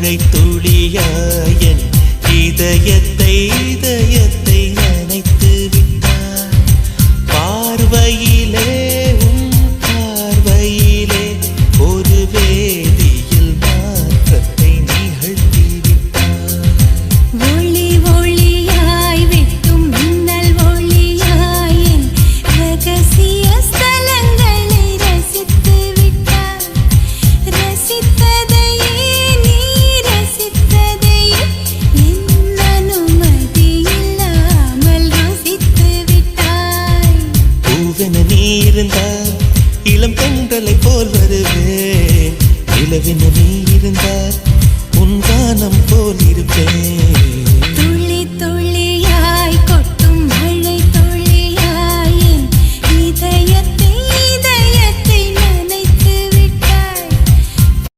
மழை துளியாயன் இதயத்தை நனைத்து விட்டார். பார்வையிலே பார்வையிலே ஒரு வேதியில் மாற்றத்தை நிகழ்த்தி விட்டார். ஒளி ஒளியாய் வெட்டும் மின்னல் ஒளியாய் ரகசிய ஸ்தலங்களை ரசித்து விட்டார். ரசித்ததையே நீ ரசித்ததையே என் அனுமதி இல்லாமல் ருசித்து விட்டாய். பூவென நீ இருந்தால் இளம் பெண்களை போல் வருவேன். நிலவென நீ இருந்தால் உன் கானம் போல் இருப்பேன்.